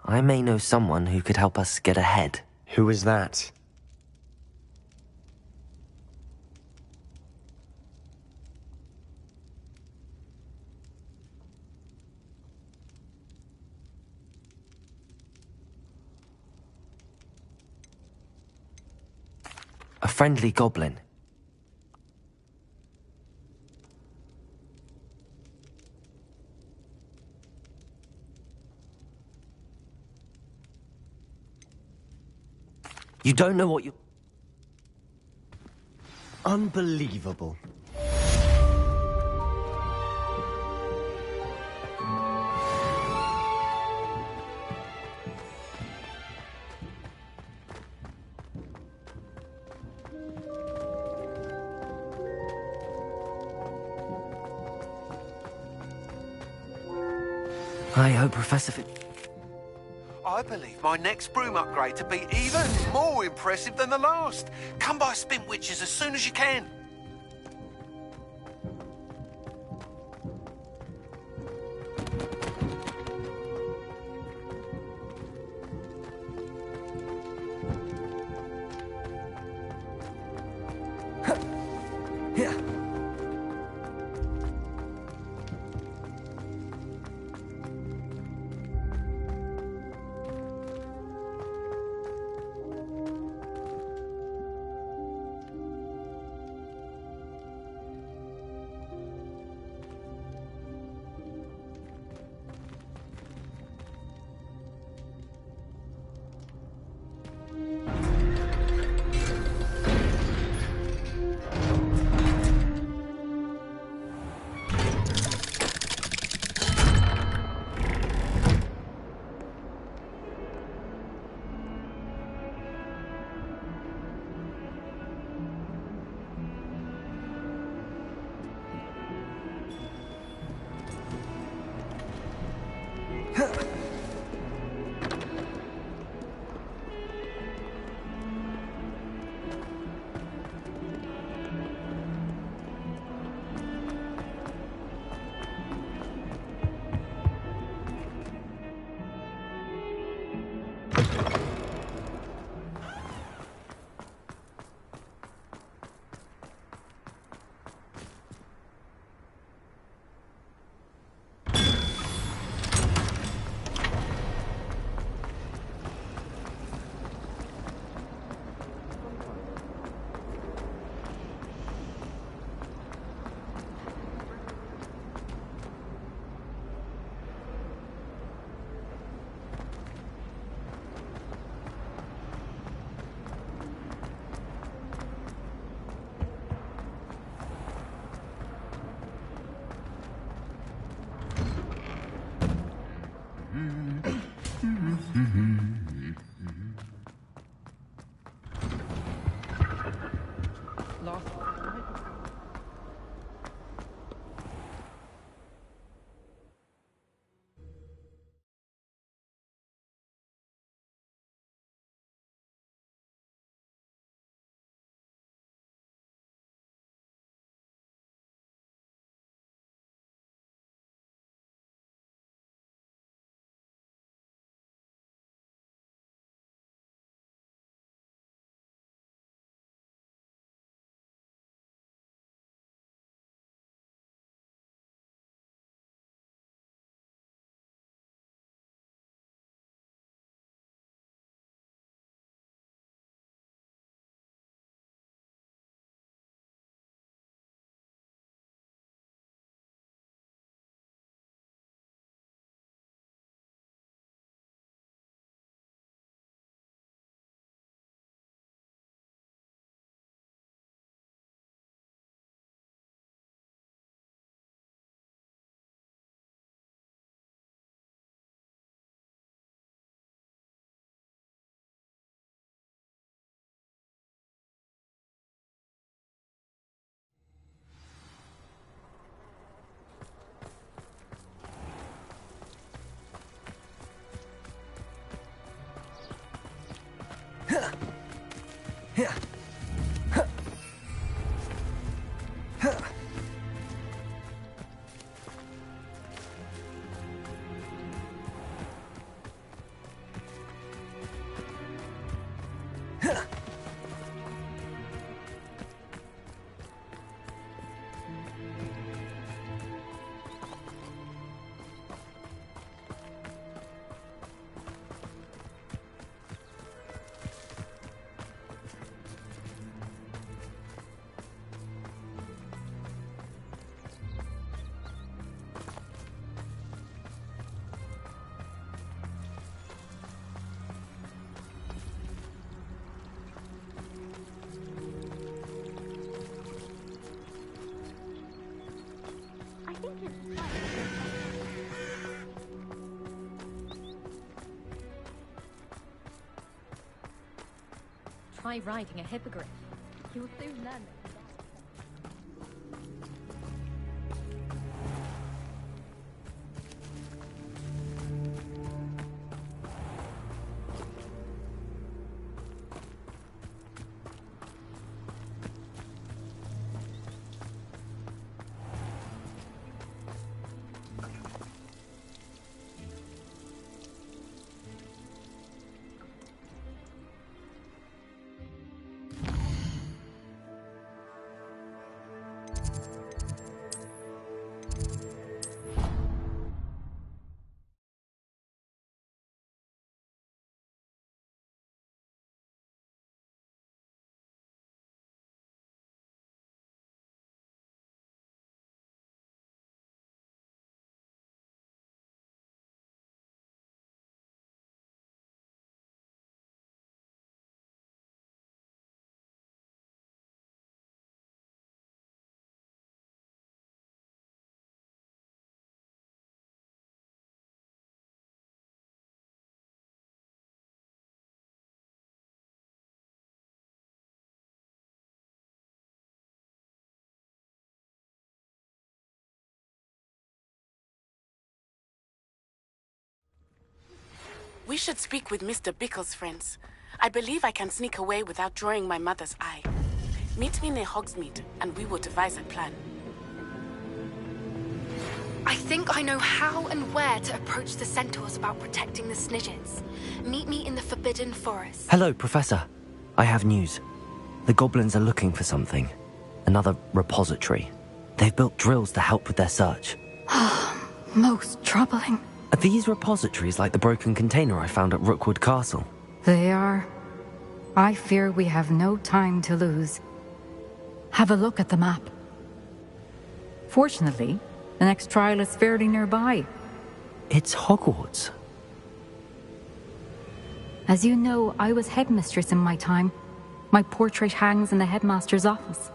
I may know someone who could help us get ahead. Who is that? A friendly goblin. You don't know what you... Unbelievable. I hope Professor I believe my next broom upgrade to be even more impressive than the last. Come by Spin Witches as soon as you can. try riding a hippogriff. You'll soon learn that. We should speak with Mr. Bickle's friends. I believe I can sneak away without drawing my mother's eye. Meet me near Hogsmeade, and we will devise a plan. I think I know how and where to approach the centaurs about protecting the Snidgets. Meet me in the Forbidden Forest. Hello, Professor. I have news. The goblins are looking for something. Another repository. They've built drills to help with their search. Most troubling. Are these repositories like the broken container I found at Rookwood Castle? They are. I fear we have no time to lose. Have a look at the map. Fortunately, the next trial is fairly nearby. It's Hogwarts. As you know, I was headmistress in my time. My portrait hangs in the headmaster's office.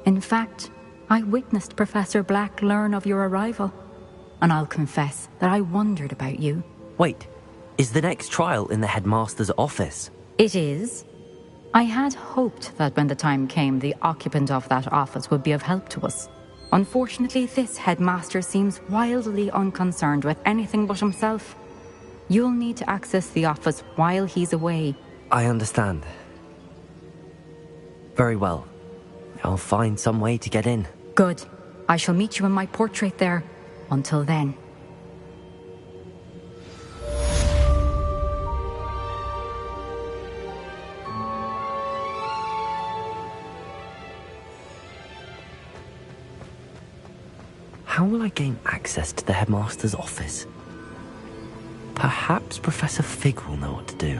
In fact, I witnessed Professor Black learn of your arrival. And I'll confess that I wondered about you. Wait, is the next trial in the headmaster's office? It is. I had hoped that when the time came, the occupant of that office would be of help to us. Unfortunately, this headmaster seems wildly unconcerned with anything but himself. You'll need to access the office while he's away. I understand. Very well. I'll find some way to get in. Good. I shall meet you in my portrait there. Until then. How will I gain access to the headmaster's office? Perhaps Professor Fig will know what to do.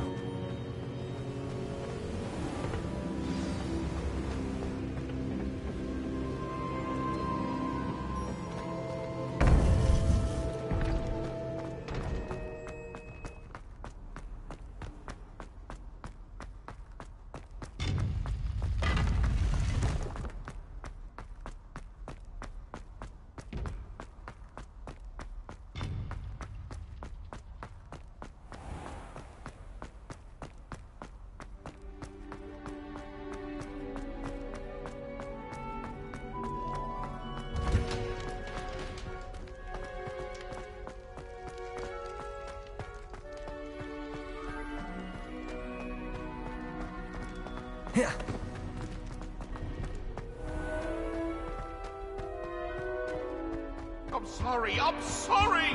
I'm sorry!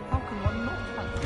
How can one not help?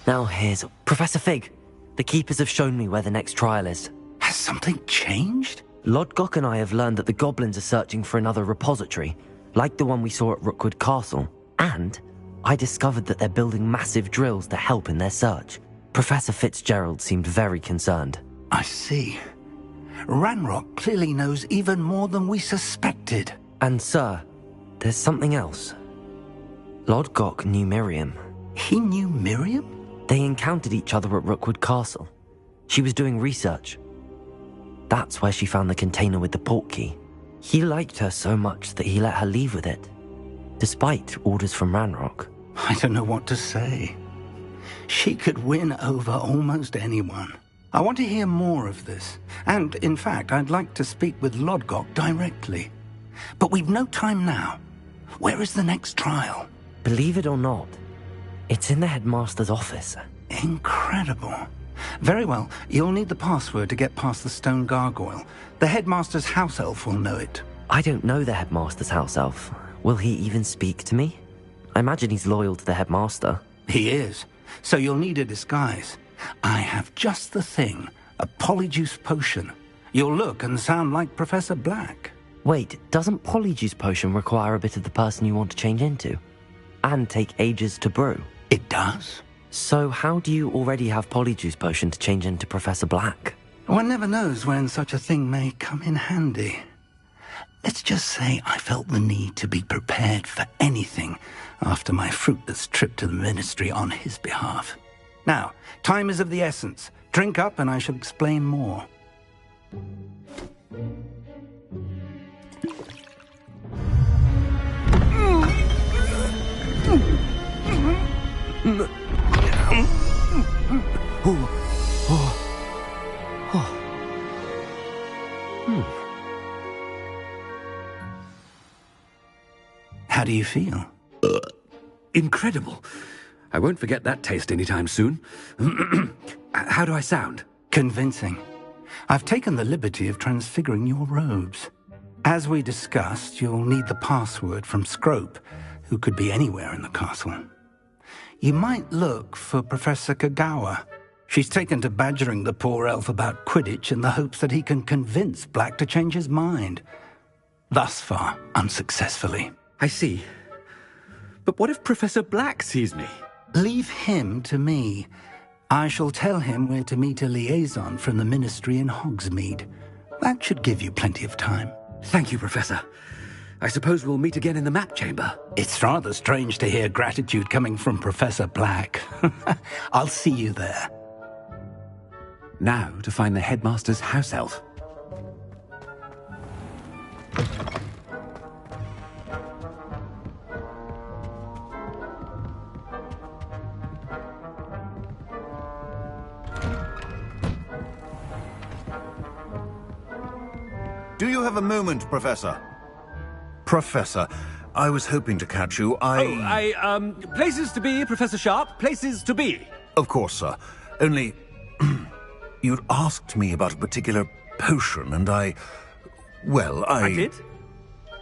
Now here's Professor Fig. The keepers have shown me where the next trial is. Has something changed? Lodgok and I have learned that the goblins are searching for another repository, like the one we saw at Rookwood Castle. And I discovered that they're building massive drills to help in their search. Professor Fitzgerald seemed very concerned. I see. Ranrock clearly knows even more than we suspected. And sir, there's something else. Lodgok knew Miriam. He knew Miriam? They encountered each other at Rookwood Castle. She was doing research. That's where she found the container with the portkey. He liked her so much that he let her leave with it, despite orders from Ranrock. I don't know what to say. She could win over almost anyone. I want to hear more of this. And, in fact, I'd like to speak with Lodgok directly. But we've no time now. Where is the next trial? Believe it or not, it's in the headmaster's office. Incredible. Very well. You'll need the password to get past the stone gargoyle. The headmaster's house elf will know it. I don't know the headmaster's house elf. Will he even speak to me? I imagine he's loyal to the headmaster. He is. So you'll need a disguise. I have just the thing. A polyjuice potion. You'll look and sound like Professor Black. Wait, doesn't polyjuice potion require a bit of the person you want to change into? And take ages to brew? It does. So how do you already have polyjuice potion to change into Professor Black? One never knows when such a thing may come in handy. Let's just say I felt the need to be prepared for anything after my fruitless trip to the ministry on his behalf. Now, time is of the essence. Drink up and I shall explain more. How do you feel? Incredible. I won't forget that taste anytime soon. How do I sound? Convincing. I've taken the liberty of transfiguring your robes. As we discussed, you'll need the password from Scrope, who could be anywhere in the castle. You might look for Professor Kagawa. She's taken to badgering the poor elf about Quidditch in the hopes that he can convince Black to change his mind. Thus far, unsuccessfully. I see. But what if Professor Black sees me? Leave him to me. I shall tell him where to meet a liaison from the ministry in Hogsmeade. That should give you plenty of time. Thank you, Professor. I suppose we'll meet again in the map chamber. It's rather strange to hear gratitude coming from Professor Black. I'll see you there. Now to find the headmaster's house elf. Do you have a moment, Professor? Professor, I was hoping to catch you. Places to be, Professor Sharp. Places to be. Of course, sir. Only, you'd asked me about a particular potion, and I did?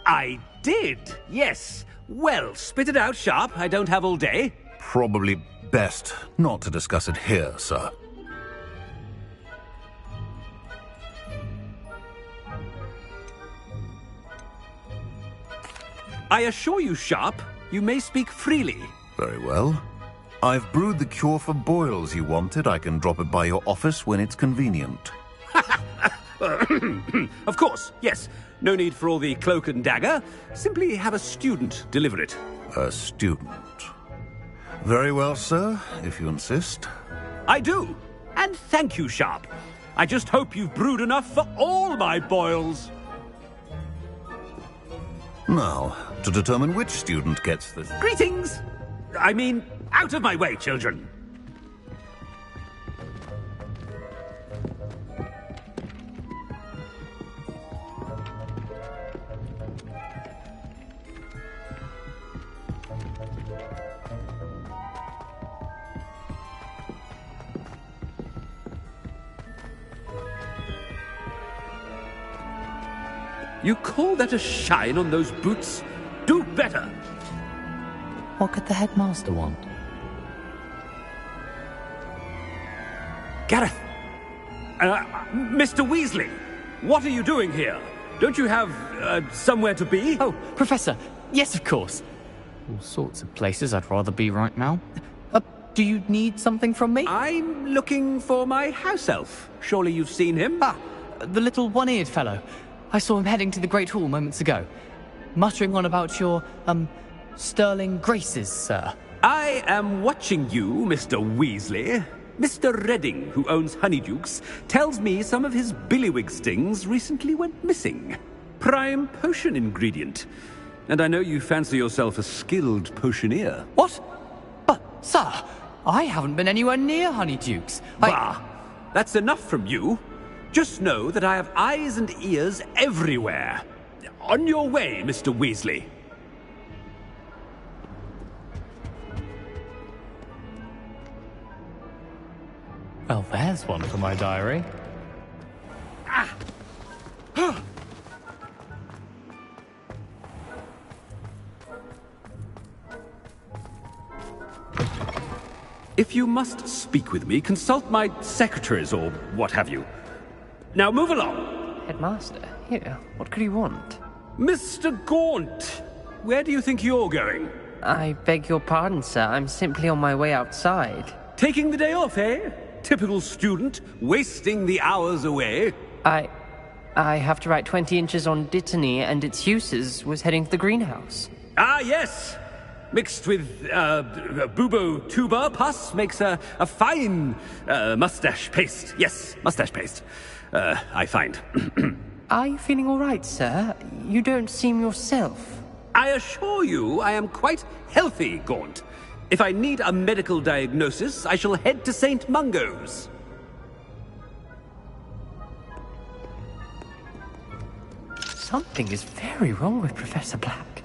I did, yes. Well, spit it out, Sharp. I don't have all day. Probably best not to discuss it here, sir. I assure you, Sharp, you may speak freely. Very well. I've brewed the cure for boils you wanted. I can drop it by your office when it's convenient. Of course, yes. No need for all the cloak and dagger. Simply have a student deliver it. A student. Very well, sir, if you insist. I do. And thank you, Sharp. I just hope you've brewed enough for all my boils. Now, to determine which student gets this... Greetings! I mean, out of my way, children. You call that a shine on those boots? Do better! What could the headmaster want? Gareth! Mr. Weasley! What are you doing here? Don't you have, somewhere to be? Oh, Professor. Yes, of course. All sorts of places I'd rather be right now. Do you need something from me? I'm looking for my house elf. Surely you've seen him? Ah, the little one-eared fellow. I saw him heading to the Great Hall moments ago. Muttering on about your, sterling graces, sir. I am watching you, Mr. Weasley. Mr. Redding, who owns Honeydukes, tells me some of his billywig stings recently went missing. Prime potion ingredient. And I know you fancy yourself a skilled potioneer. What? But, sir, I haven't been anywhere near Honeydukes. Bah! That's enough from you. Just know that I have eyes and ears everywhere. On your way, Mr. Weasley. Well, there's one for my diary. If you must speak with me, consult my secretaries or what have you. Now move along. Headmaster, here, what could you want? Mr. Gaunt, where do you think you're going? I beg your pardon, sir. I'm simply on my way outside. Taking the day off, eh? Typical student, wasting the hours away. I have to write 20 inches on Dittany and its uses. Was heading to the greenhouse. Ah, yes! Mixed with, bubo tuber pus makes a fine, mustache paste. Yes, mustache paste. I find. Are you feeling all right, sir? You don't seem yourself. I assure you I am quite healthy, Gaunt. If I need a medical diagnosis, I shall head to St. Mungo's. Something is very wrong with Professor Black.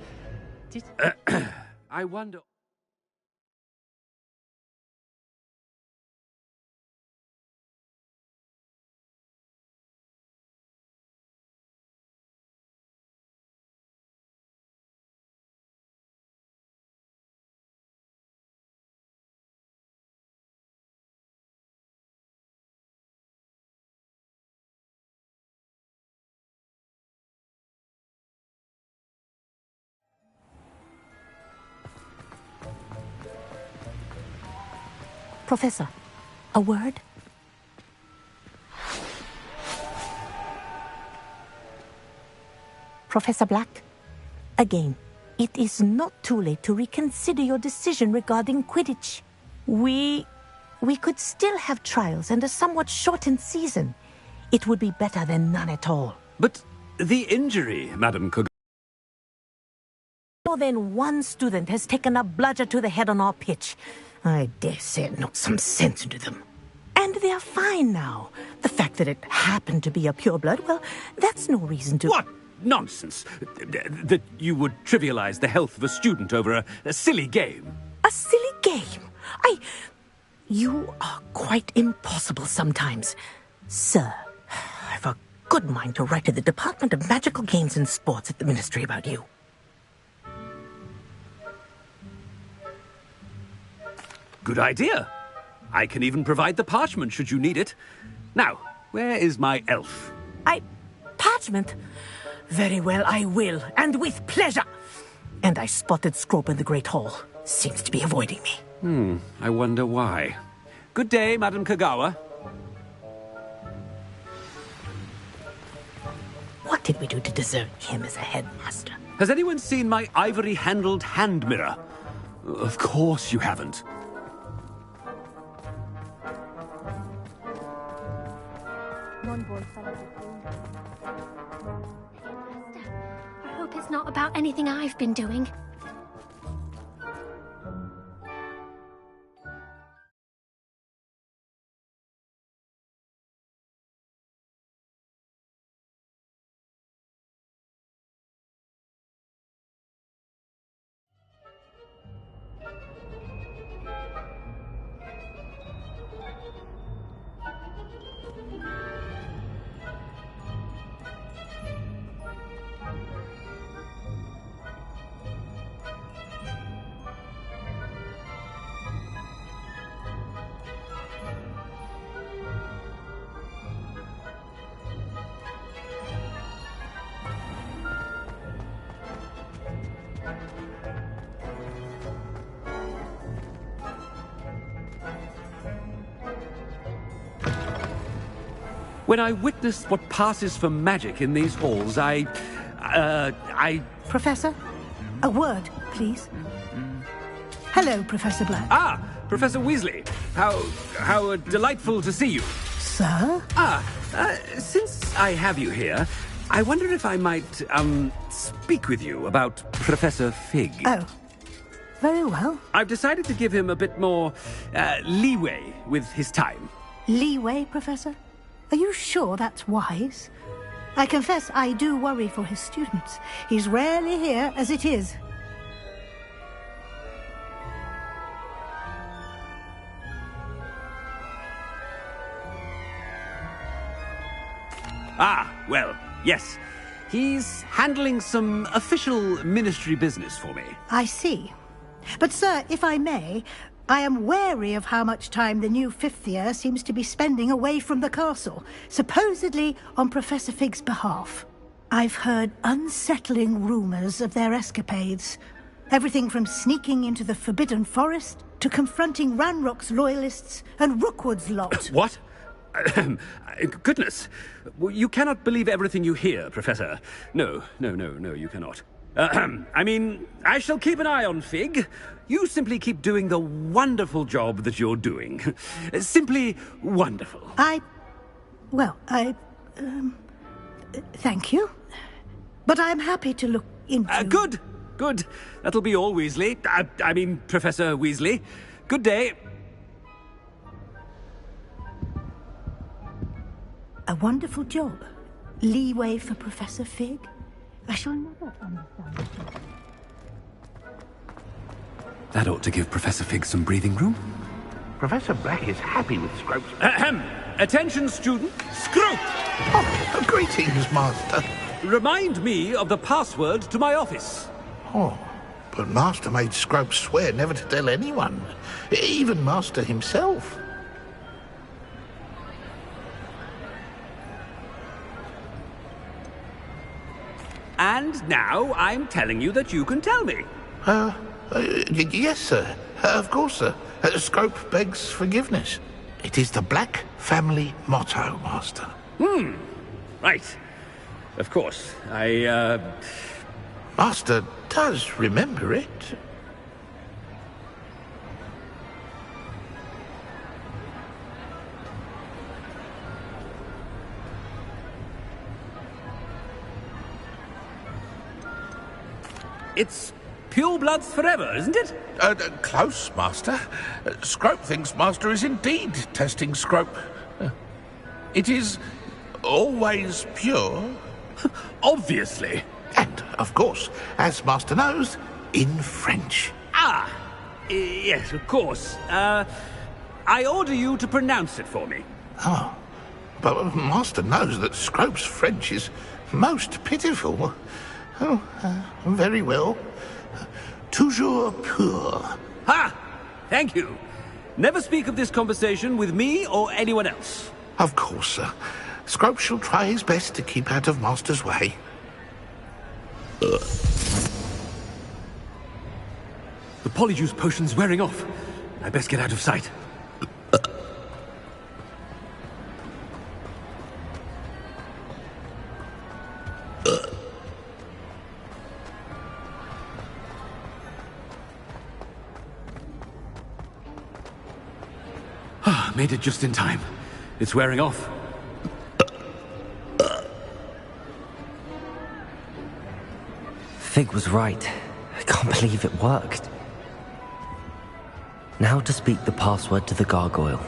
I wonder... Professor, a word? Professor Black, again, it is not too late to reconsider your decision regarding Quidditch. We could still have trials and a somewhat shortened season. It would be better than none at all. But the injury, Madam Cook. More than one student has taken a bludger to the head on our pitch. I dare say it knocked some sense into them. And they're fine now. The fact that it happened to be a pureblood, well, that's no reason to... What nonsense! That you would trivialize the health of a student over a silly game. A silly game? You are quite impossible sometimes. Sir, I've a good mind to write to the Department of Magical Games and Sports at the Ministry about you. Good idea. I can even provide the parchment should you need it. Now, where is my elf? Parchment? Very well, I will, and with pleasure. And I spotted Scrope in the Great Hall. Seems to be avoiding me. I wonder why. Good day, Madam Kagawa. What did we do to deserve him as a headmaster? Has anyone seen my ivory-handled hand mirror? Of course you haven't. I hope it's not about anything I've been doing. When I witnessed what passes for magic in these halls, I... Professor, a word, please. Hello, Professor Black. Ah, Professor Weasley. How delightful to see you. Sir? Since I have you here, I wonder if I might, speak with you about Professor Fig. Oh, very well. I've decided to give him a bit more, leeway with his time. Leeway, Professor? Are you sure that's wise? I confess I do worry for his students. He's rarely here as it is. Ah, well, yes. He's handling some official ministry business for me. I see. But, sir, if I may, I am wary of how much time the new fifth year seems to be spending away from the castle, supposedly on Professor Fig's behalf. I've heard unsettling rumours of their escapades. Everything from sneaking into the Forbidden Forest to confronting Ranrock's loyalists and Rookwood's lot. What? Goodness. You cannot believe everything you hear, Professor. No, you cannot. I mean, I shall keep an eye on Fig. You simply keep doing the wonderful job that you're doing. Simply wonderful. Thank you. But I'm happy to look into... Good. That'll be all, Weasley. I mean, Professor Weasley. Good day. A wonderful job. Leeway for Professor Fig. I shall never understand. That ought to give Professor Fig some breathing room. Professor Black is happy with Scrope's... Attention, student. Scrope! Oh, greetings, Master. Remind me of the password to my office. Oh, but Master made Scrope swear never to tell anyone. Even Master himself. And now I'm telling you that you can tell me. Yes, sir. Of course, sir. Scrope begs forgiveness. It is the Black family motto, Master. Right. Of course. Master does remember it. It's pure bloods forever, isn't it? Close, Master. Scrope thinks Master is indeed testing Scrope. It is always pure. Obviously. And, of course, as Master knows, in French. Yes, of course. I order you to pronounce it for me. Oh, but Master knows that Scrope's French is most pitiful. Oh, very well. Toujours pur. Ha! Thank you. Never speak of this conversation with me or anyone else. Of course, sir. Scrope shall try his best to keep out of Master's way. The Polyjuice potion's wearing off. I best get out of sight. Made it just in time. It's wearing off. Fig was right. I can't believe it worked. Now to speak the password to the gargoyle.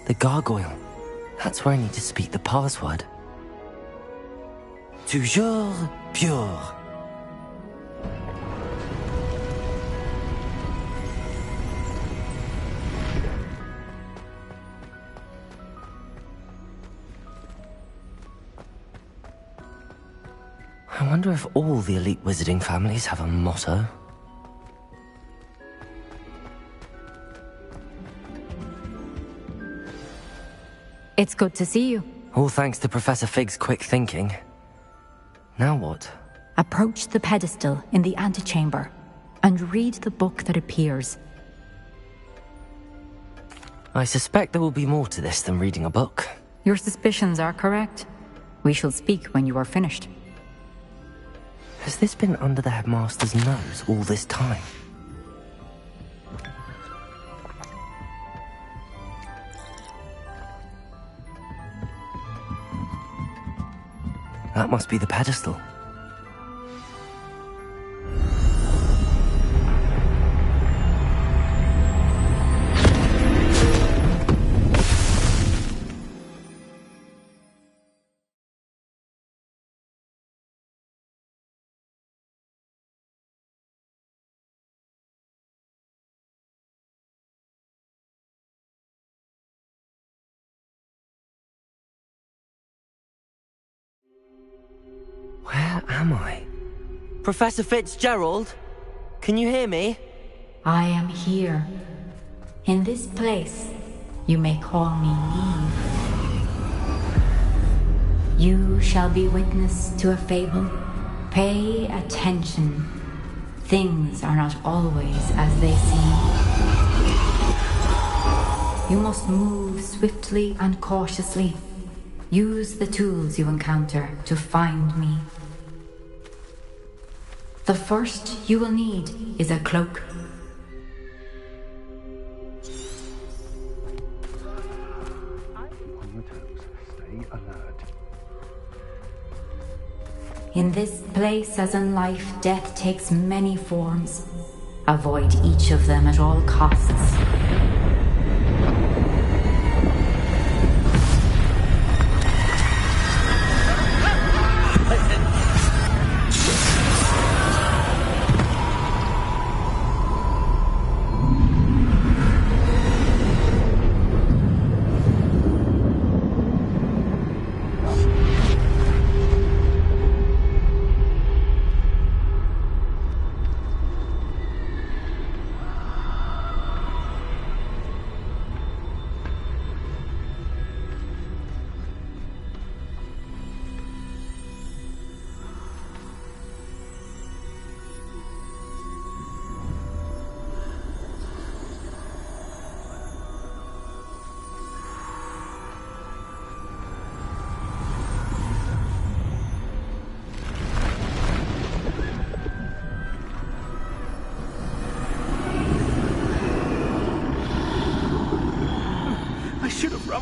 The gargoyle. That's where I need to speak the password. Toujours pure. I wonder if all the elite wizarding families have a motto. It's good to see you. All thanks to Professor Fig's quick thinking. Now what? Approach the pedestal in the antechamber and read the book that appears. I suspect there will be more to this than reading a book. Your suspicions are correct. We shall speak when you are finished. Has this been under the headmaster's nose all this time? That must be the pedestal. Where am I? Professor Fitzgerald? Can you hear me? I am here. In this place, you may call me Neve. You shall be witness to a fable. Pay attention. Things are not always as they seem. You must move swiftly and cautiously. Use the tools you encounter to find me. The first you will need is a cloak. On your toes. Stay alert. In this place, as in life, death takes many forms. Avoid each of them at all costs.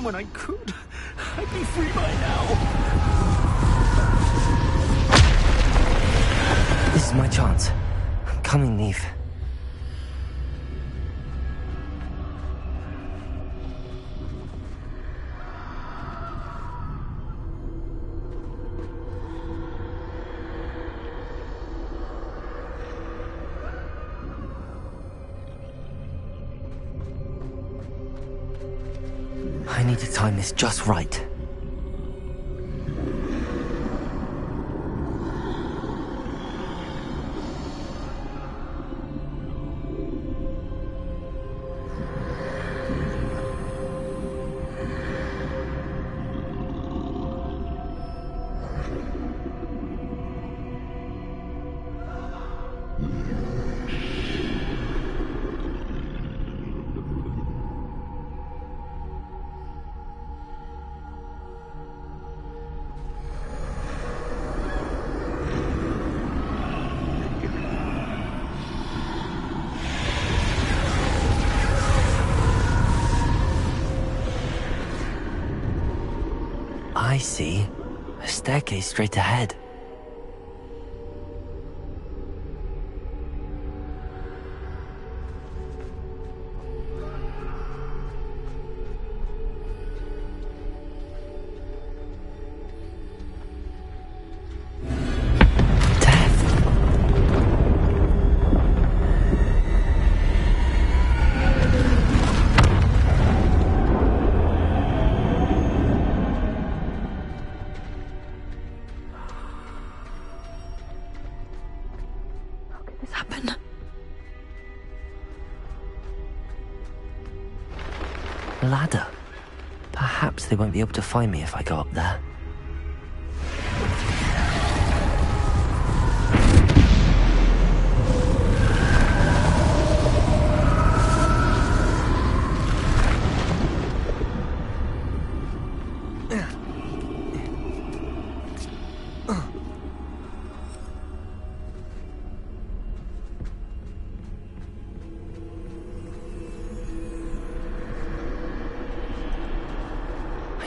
when I could. I'd be free by now. This is my chance. I'm coming, Neve. I need to time this just right. I see. A staircase straight ahead. Ladder. Perhaps they won't be able to find me if I go up there.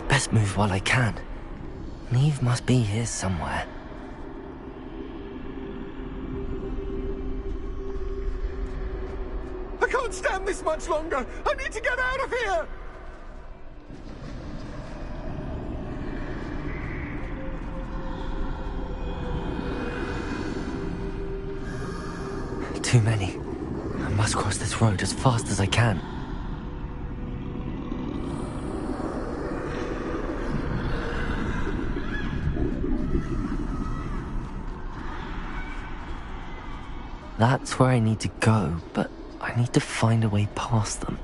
Best move while I can. Neve must be here somewhere. I can't stand this much longer! I need to get out of here! Too many. I must cross this road as fast as I can. That's where I need to go, but I need to find a way past them.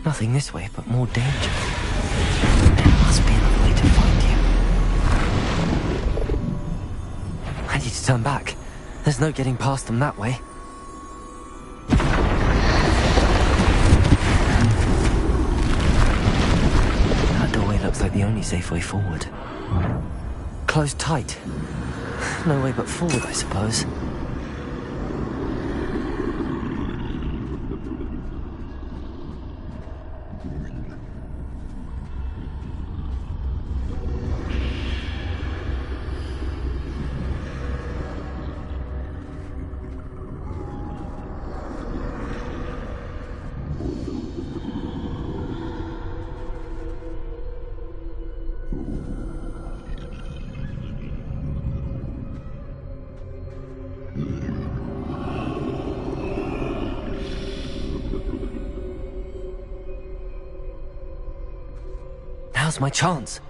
Nothing this way, but more danger. There must be another way to find you. I need to turn back. There's no getting past them that way. That doorway looks like the only safe way forward. Closed tight. No way but forward, I suppose. Now's my chance.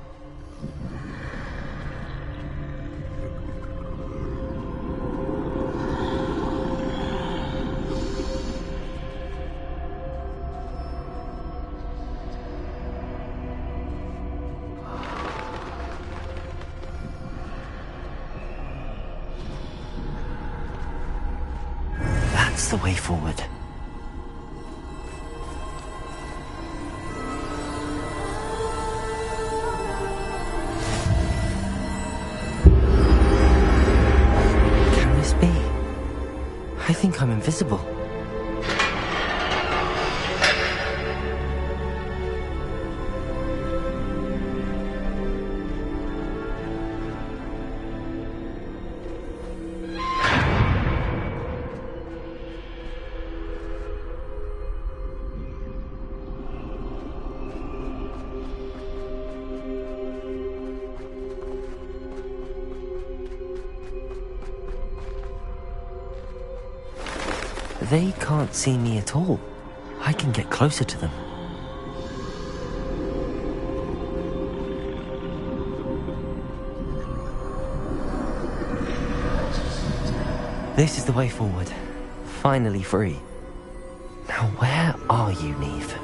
That's the way forward. Can this be? I think I'm invisible. They can't see me at all. I can get closer to them. This is the way forward. Finally free. Now where are you, Neve?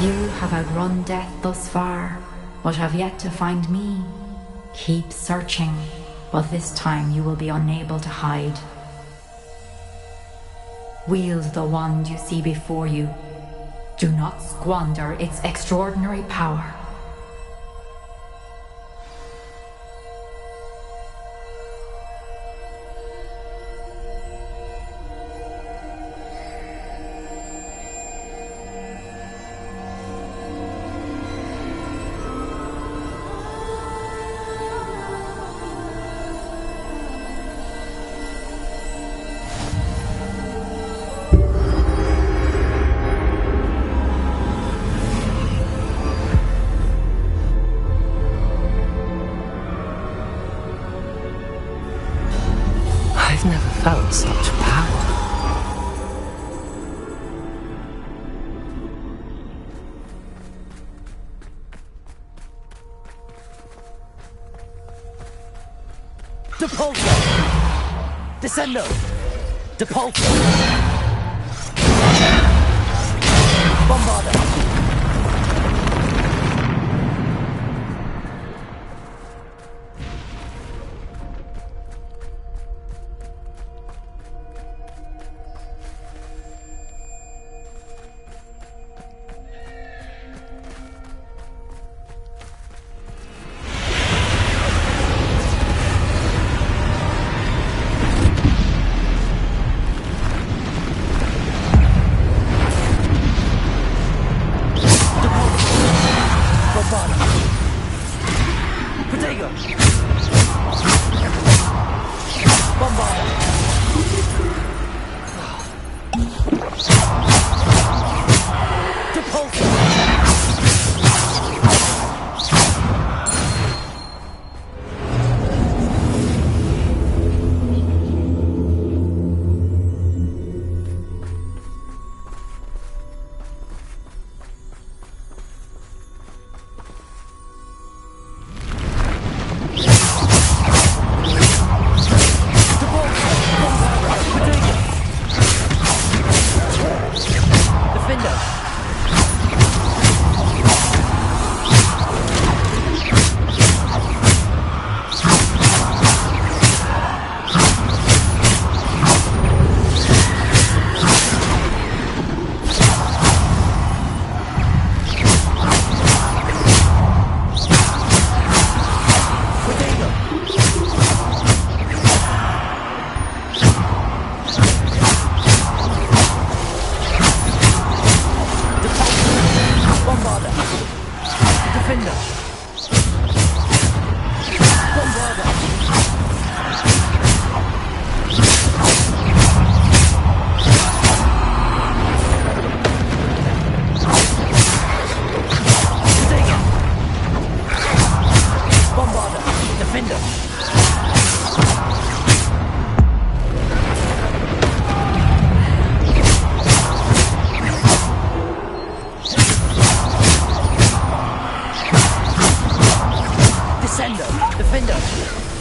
You have outrun death thus far, but have yet to find me. Keep searching, but this time you will be unable to hide. Wield the wand you see before you. Do not squander its extraordinary power. I've never felt such power. Depulso! Descendo! Depulso! Bombarda!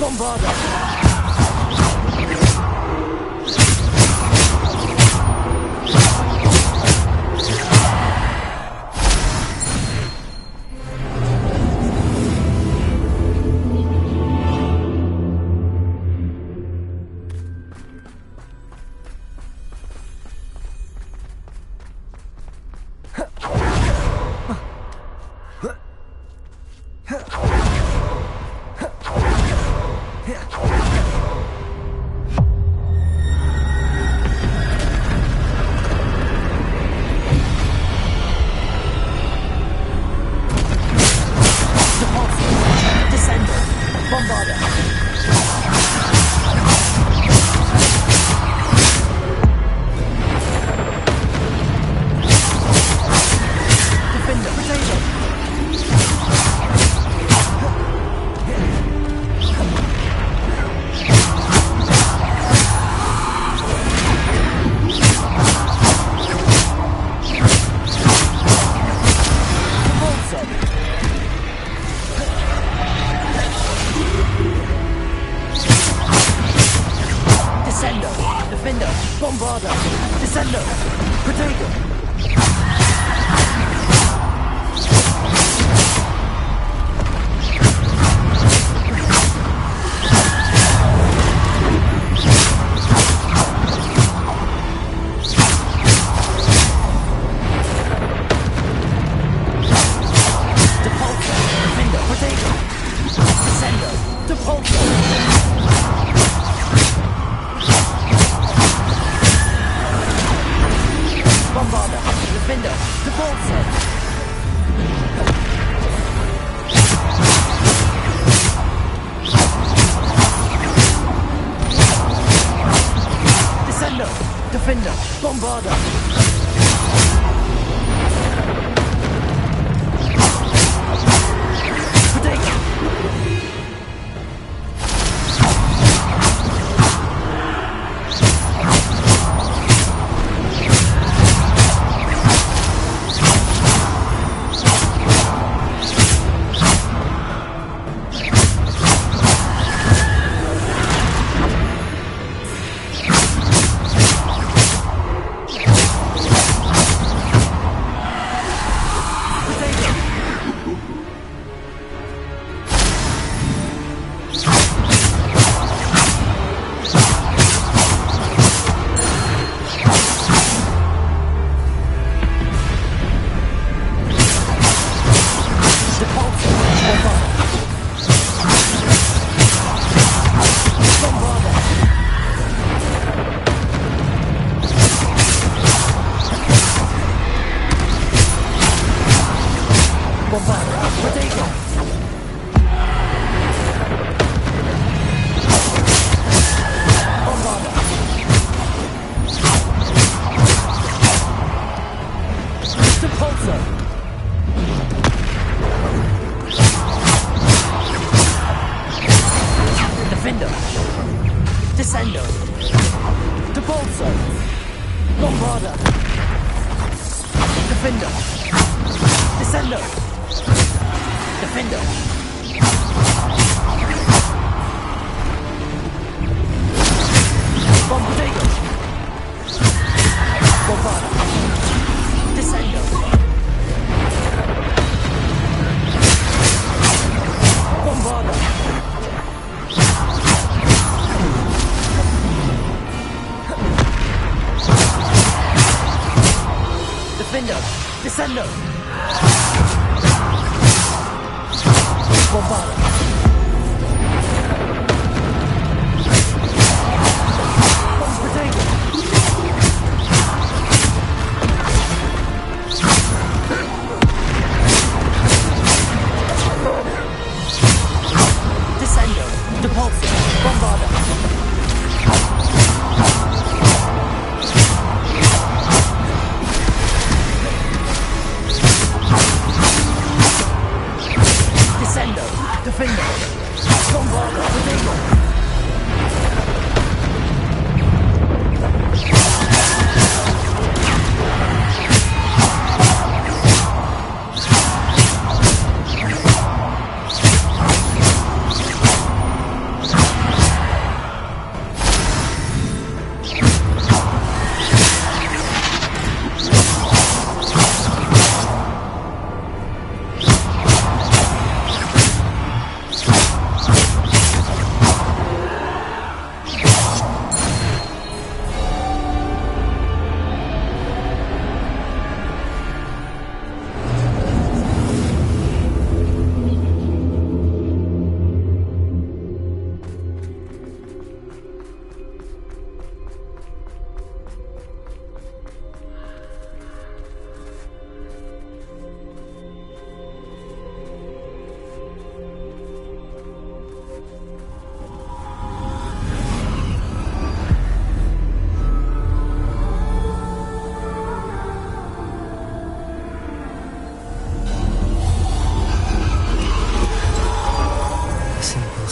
Bombarda!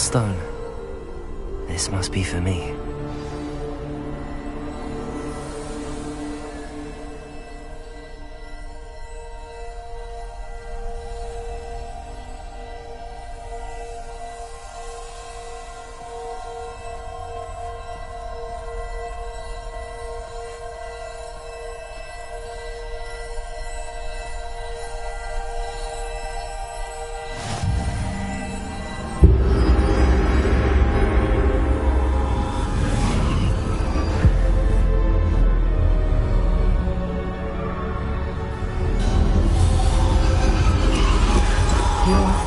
stone. This must be for me.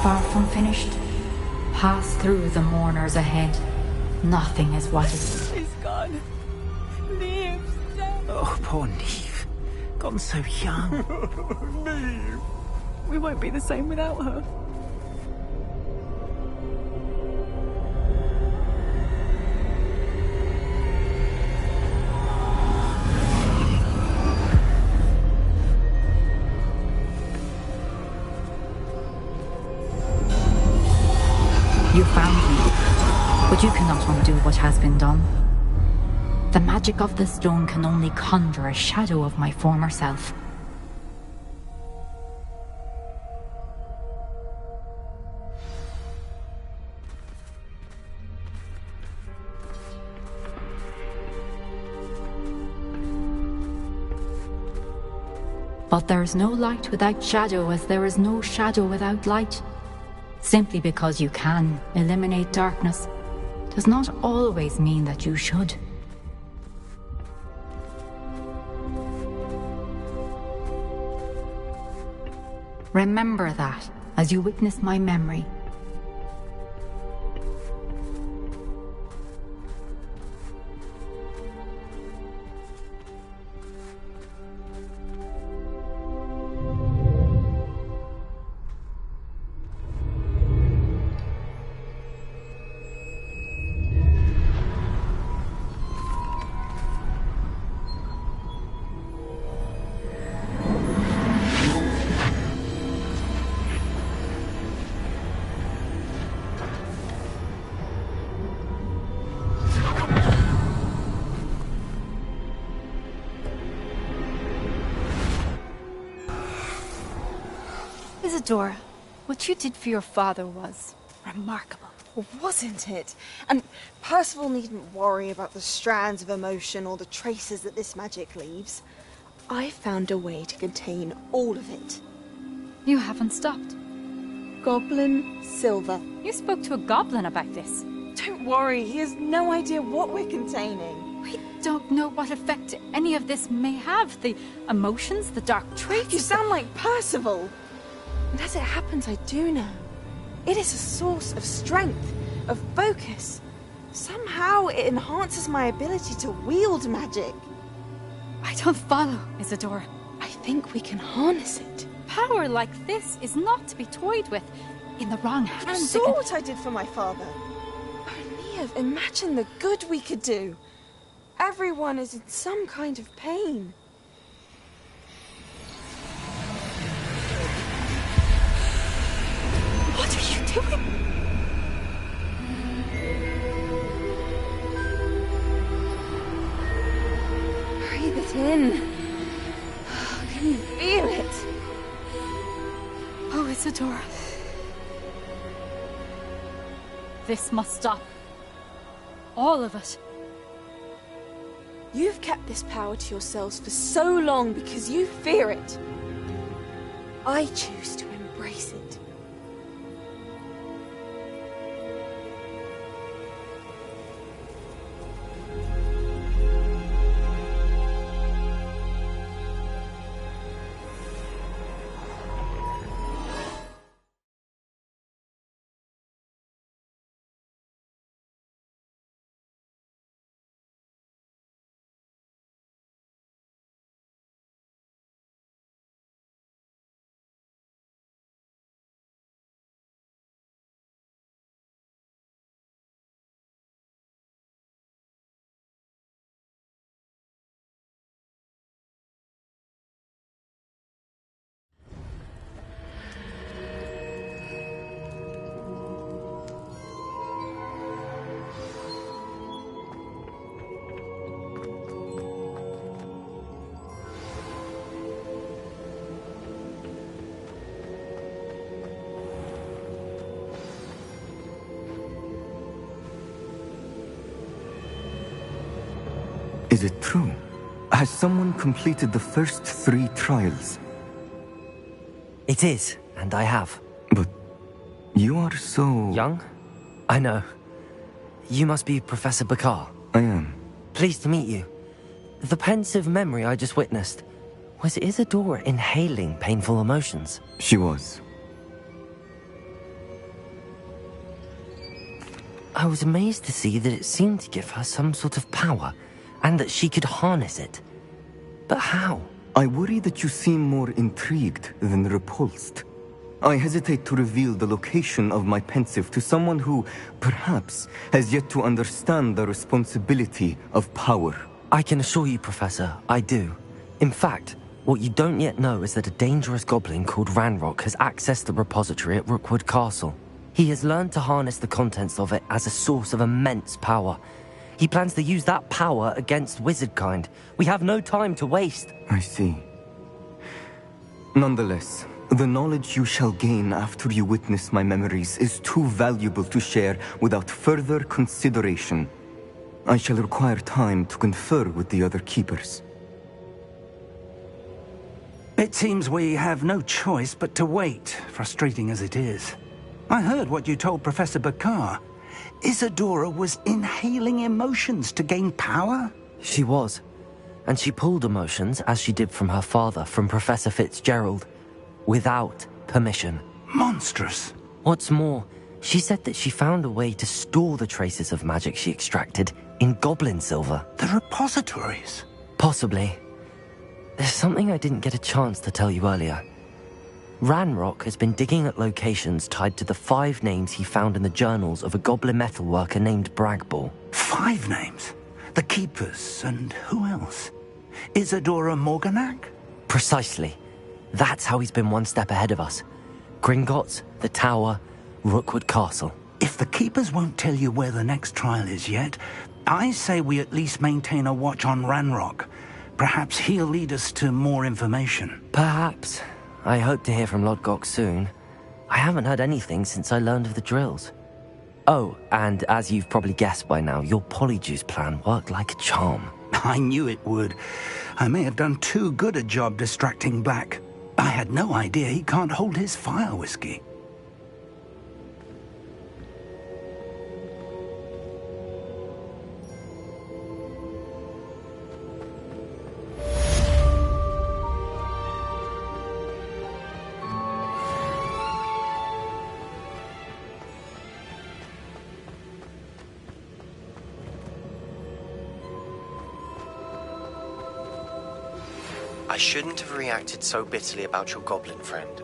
Far from finished. Pass through the mourners ahead. Nothing is what is. She's gone. Neve's dead. Oh, poor Neve. Gone so young. Neve. We won't be the same without her. You found me, but you cannot undo what has been done. The magic of the stone can only conjure a shadow of my former self. But there is no light without shadow, as there is no shadow without light. Simply because you can eliminate darkness does not always mean that you should. Remember that as you witness my memory. Isadora, what you did for your father was remarkable. Wasn't it? And Percival needn't worry about the strands of emotion or the traces that this magic leaves. I found a way to contain all of it. You haven't stopped. Goblin Silver. You spoke to a goblin about this. Don't worry, he has no idea what we're containing. We don't know what effect any of this may have. The emotions, the dark traits. You sound like Percival. And as it happens, I do know. It is a source of strength, of focus. Somehow it enhances my ability to wield magic. I don't follow, Isadora. I think we can harness it. Power like this is not to be toyed with. In the wrong You hands, saw what I did for my father. Oh, Neve, imagine the good we could do. Everyone is in some kind of pain. What are you doing? Breathe it in. Can you feel it? Oh, Isadora. This must stop. All of it. You've kept this power to yourselves for so long because you fear it. I choose to embrace it. Is it true? Has someone completed the first 3 trials? It is, and I have. But you are so... Young? I know. You must be Professor Bakar. I am. Pleased to meet you. The pensive memory I just witnessed, was Isadora inhaling painful emotions? She was. I was amazed to see that it seemed to give her some sort of power, and that she could harness it. But how? I worry that you seem more intrigued than repulsed. I hesitate to reveal the location of my pensive to someone who, perhaps, has yet to understand the responsibility of power. I can assure you, Professor, I do. In fact, what you don't yet know is that a dangerous goblin called Ranrock has accessed the repository at Rookwood Castle. He has learned to harness the contents of it as a source of immense power. He plans to use that power against wizardkind. We have no time to waste. I see. Nonetheless, the knowledge you shall gain after you witness my memories is too valuable to share without further consideration. I shall require time to confer with the other keepers. It seems we have no choice but to wait, frustrating as it is. I heard what you told Professor Bakar. Isadora was inhaling emotions to gain power? She was. And she pulled emotions, as she did from her father, from Professor Fitzgerald, without permission. Monstrous. What's more, she said that she found a way to store the traces of magic she extracted in goblin silver. The repositories? Possibly. There's something I didn't get a chance to tell you earlier. Ranrock has been digging at locations tied to the 5 names he found in the journals of a goblin metalworker named Bragball. 5 names? The Keepers, and who else? Isadora Morganac? Precisely. That's how he's been one step ahead of us. Gringotts, the Tower, Rookwood Castle. If the Keepers won't tell you where the next trial is yet, I say we at least maintain a watch on Ranrock. Perhaps he'll lead us to more information. Perhaps. I hope to hear from Lodgok soon. I haven't heard anything since I learned of the drills. Oh, and as you've probably guessed by now, your Polyjuice plan worked like a charm. I knew it would. I may have done too good a job distracting Black. I had no idea he can't hold his fire whiskey. I shouldn't have reacted so bitterly about your goblin friend.